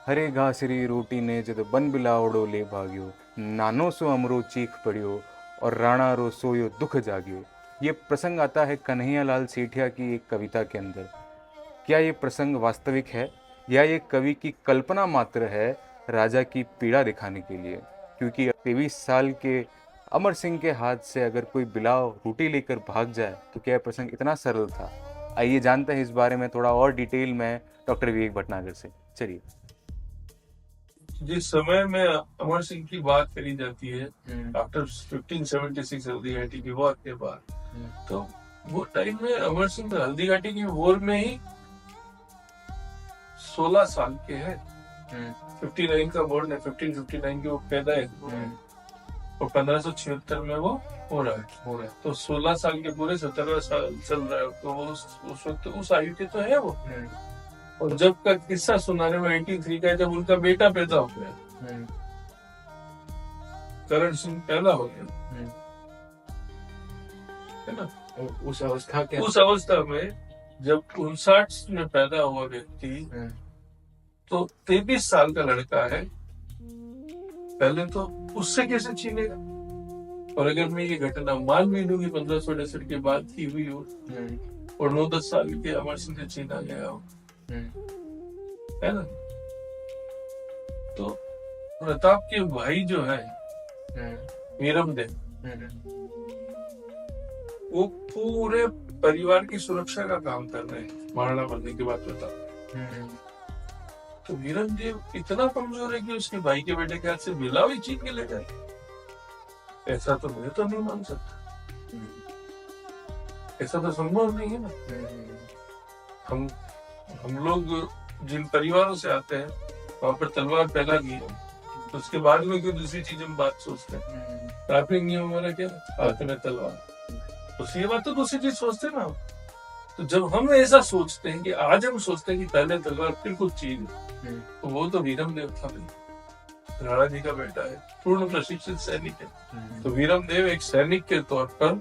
हरे घासरी रोटी ने जद बन बिलावड़ो ले भाग्यो, नानो सो अमरो चीख पड़ियो और राणा रो सोयो दुख जाग्यो। ये प्रसंग आता है कन्हैयालाल सेठिया की एक कविता के अंदर। क्या ये प्रसंग वास्तविक है या ये कवि की कल्पना मात्र है राजा की पीड़ा दिखाने के लिए? क्योंकि 23 साल के अमर सिंह के हाथ से अगर कोई बिलाव रोटी लेकर भाग जाए तो क्या यह प्रसंग इतना सरल था? आइए जानते हैं इस बारे में थोड़ा और डिटेल में डॉक्टर विवेक भटनागर से। चलिए। जिस समय में अमर सिंह की बात करी जाती है आफ्टर 1576 हल्दी घाटी की वॉर के बाद, तो वो टाइम में अमर सिंह हल्दी घाटी की वॉर में ही 16 साल के हैं। 59 का बोर्ड है, 1559 के वो पैदा है और 1576 में वो हो रहा है। तो 16 साल के पूरे 17 साल चल रहा है, तो वो उस वक्त उस आयु के तो है वो। और जब का किस्सा सुनाने में 83 का है, जब उनका बेटा पैदा हो गया, करण सिंह पैदा हो गया, है ना। उस अवस्था में जब 59 में पैदा हुआ व्यक्ति, तो 23 साल का लड़का है, पहले तो उससे कैसे छीनेगा। और अगर मैं ये घटना मान भी लूं कि 1568 के बाद की हुई हो और 9-10 साल के अमर सिंह से छीना गया हो, है ना, तो प्रताप के भाई जो है वीरमदेव, वो पूरे परिवार की सुरक्षा का काम कर रहे हैं महाराणा बनने के बाद प्रताप। तो वीरमदेव इतना कमजोर है कि उसके भाई के बेटे के हाथ से बिलाव ही छीन के ले जाए, ऐसा तो मैं तो नहीं मान सकता। ऐसा तो संभव नहीं है ना। हम लोग जिन परिवारों से आते हैं वहां पर तलवार पहला की है, तो उसके बाद में कोई दूसरी चीज हम बात सोचते हैं। ट्रैफिक नियम हमारा क्या, हाथ में तलवार, उसके बाद तो दूसरी चीज सोचते ना। तो जब हम ऐसा सोचते हैं कि आज हम सोचते हैं कि पहले तलवार फिर कुछ चीज, तो वो तो वीरमदेव था भाई, राणा जी का बेटा है, पूर्ण प्रशिक्षित सैनिक है। तो वीरमदेव एक सैनिक के तौर पर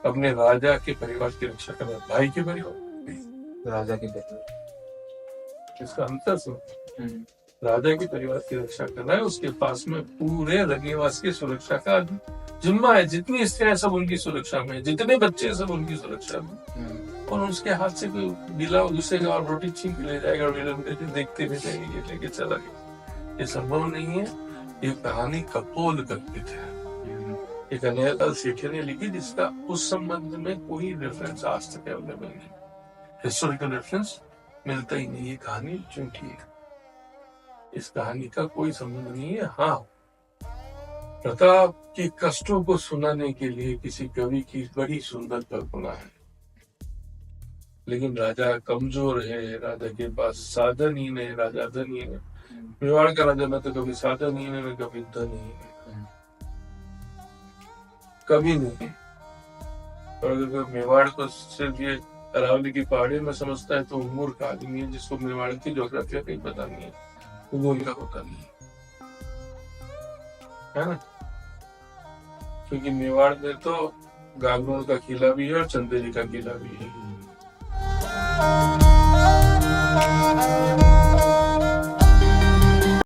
अपने राजा के परिवार की रक्षा कर रहा है, भाई के परिवार, राजा के बेटे, इसका अंतर सुन। राजा के परिवार की रक्षा कर रहा है, उसके पास में पूरे रंगेवास की सुरक्षा का जिम्मा है। जितनी स्त्रियां सब उनकी सुरक्षा में, जितने बच्चे सब उनकी सुरक्षा में, और उसके हाथ से कोई गिला दूसरे का और रोटी छीन के ले जाएगा, देखते भी जाएंगे, ये लेके चला गया, ये संभव नहीं है। ये कहानी कपोल कल्पित है, ये कन्हैयालाल सेठिया ने लिखी, जिसका उस संबंध में कोई रेफरेंस आज तक अवेलेबल नहीं, हिस्टोरिकल रेफरेंस मिलता ही नहीं। ये कहानी झूठी है, इस कहानी का कोई संबंध नहीं है। हाँ, प्रताप के कष्टों को सुनाने के लिए किसी कवि की बड़ी सुंदर कल्पना है, लेकिन राजा कमजोर है, राजा के पास साधनहीन है, राजा धनहीन है। मेवाड़ का राजा न तो कभी साधनहीन है, न कभी धनहीन है, कभी नहीं। और अगर मेवाड़ को सिर्फ ये अरावली की पहाड़ी में समझता है तो मूर्ख आदमी है, जिसको मेवाड़ की ज्योग्राफी कहीं पता नहीं है, वो उनका होता नहीं है ना। क्योंकि मेवाड़ में तो गागरों का किला भी है और चंदेरी का किला भी है।